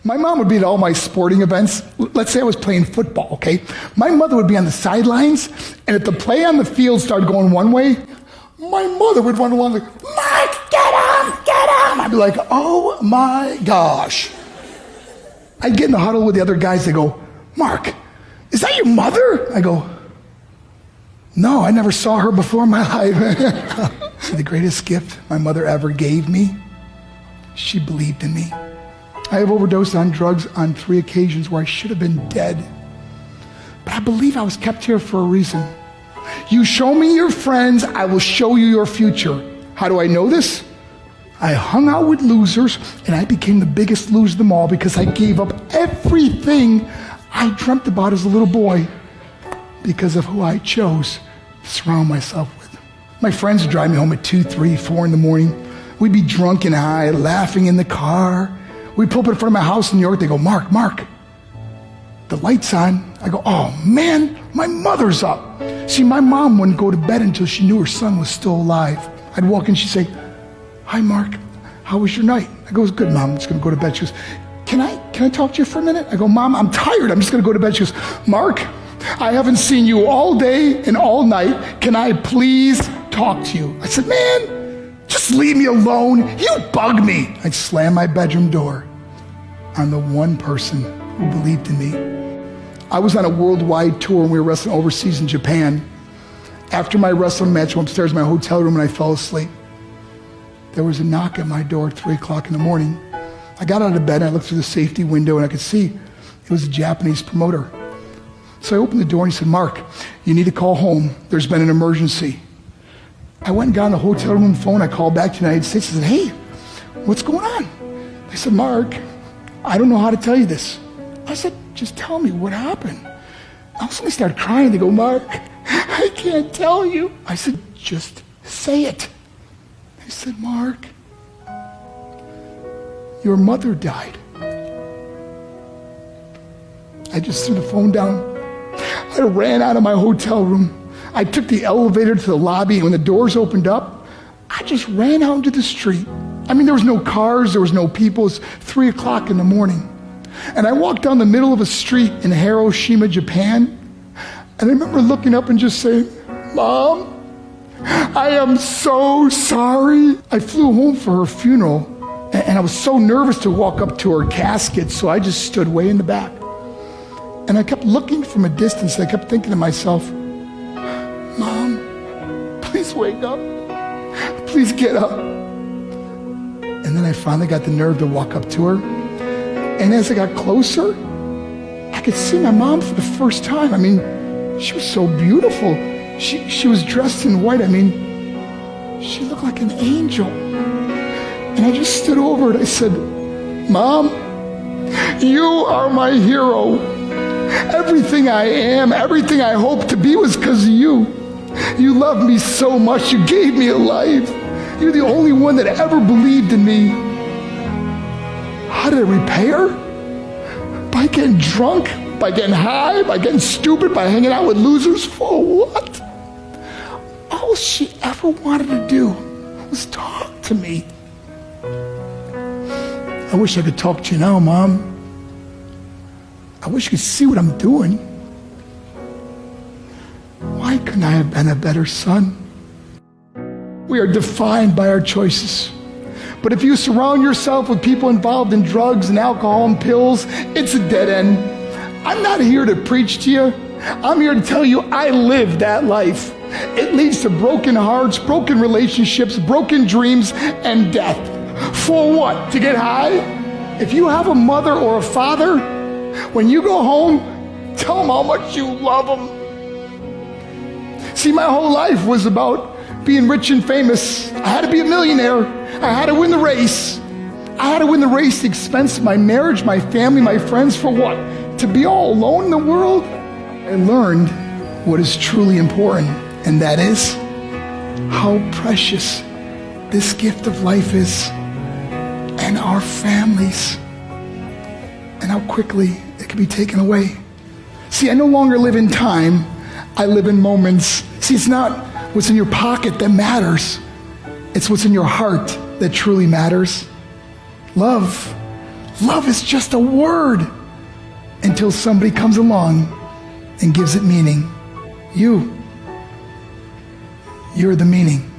My mom would be at all my sporting events. Let's say I was playing football, okay? My mother would be on the sidelines, and if the play on the field started going one way, my mother would run along like, Mark, get him, get him. I'd be like, oh my gosh. I'd get in the huddle with the other guys. They go, Mark, is that your mother? I go, no, I never saw her before in my life. See, the greatest gift my mother ever gave me, she believed in me. I have overdosed on drugs on 3 occasions where I should have been dead. But I believe I was kept here for a reason. You show me your friends, I will show you your future. How do I know this? I hung out with losers, and I became the biggest loser of them all because I gave up everything I dreamt about as a little boy because of who I chose to surround myself with. My friends would drive me home at 2, 3, 4 in the morning. We'd be drunk and high, laughing in the car. We'd pull up in front of my house in New York. They go, Mark, the light's on. I go, oh man, my mother's up. See, my mom wouldn't go to bed until she knew her son was still alive. I'd walk in, she'd say, hi Mark, how was your night? I go, it was good, Mom, I'm just gonna go to bed. She goes, can I talk to you for a minute? I go, Mom, I'm tired, I'm just gonna go to bed. She goes, Mark, I haven't seen you all day and all night. Can I please talk to you? I said, man, just leave me alone. You bug me. I'd slam my bedroom door on the one person who believed in me. I was on a worldwide tour and we were wrestling overseas in Japan. After my wrestling match, I went upstairs in my hotel room and I fell asleep. There was a knock at my door at 3 o'clock in the morning. I got out of bed and I looked through the safety window and I could see it was a Japanese promoter. So I opened the door and he said, Mark, you need to call home. There's been an emergency. I went and got on the hotel room phone. I called back to the United States. I said, hey, what's going on? They said, Mark, I don't know how to tell you this. I said, just tell me what happened. All of a sudden they started crying. They go, Mark, I can't tell you. I said, just say it. They said, Mark, your mother died. I just threw the phone down. I ran out of my hotel room. I took the elevator to the lobby, and when the doors opened up, I just ran out into the street. I mean, there was no cars, there was no people. It was 3 o'clock in the morning. And I walked down the middle of a street in Hiroshima, Japan, and I remember looking up and just saying, Mom, I am so sorry. I flew home for her funeral, and I was so nervous to walk up to her casket, so I just stood way in the back. And I kept looking from a distance. I kept thinking to myself, Mom, please wake up. Please get up. And then I finally got the nerve to walk up to her. And as I got closer, I could see my mom for the first time. I mean, she was so beautiful. She was dressed in white. I mean, she looked like an angel. And I just stood over it. I said, Mom, you are my hero. Everything I am, everything I hope to be was because of you. You loved me so much. You gave me a life. You're the only one that ever believed in me. How did I repay her? By getting drunk, by getting high, by getting stupid, by hanging out with losers? For what? All she ever wanted to do was talk to me. I wish I could talk to you now, Mom. I wish you could see what I'm doing. Why couldn't I have been a better son? We are defined by our choices. But if you surround yourself with people involved in drugs and alcohol and pills, it's a dead end. I'm not here to preach to you. I'm here to tell you I lived that life. It leads to broken hearts, broken relationships, broken dreams, and death. For what? To get high? If you have a mother or a father, when you go home, tell them how much you love them. See, my whole life was about being rich and famous. I had to be a millionaire. I had to win the race. I had to win the race at the expense of my marriage, my family, my friends. For what? To be all alone in the world? I learned what is truly important, and that is how precious this gift of life is, and our families, and how quickly it can be taken away. See, I no longer live in time. I live in moments. See, it's not what's in your pocket that matters. It's what's in your heart that truly matters. Love Love is just a word until somebody comes along and gives it meaning. You're the meaning.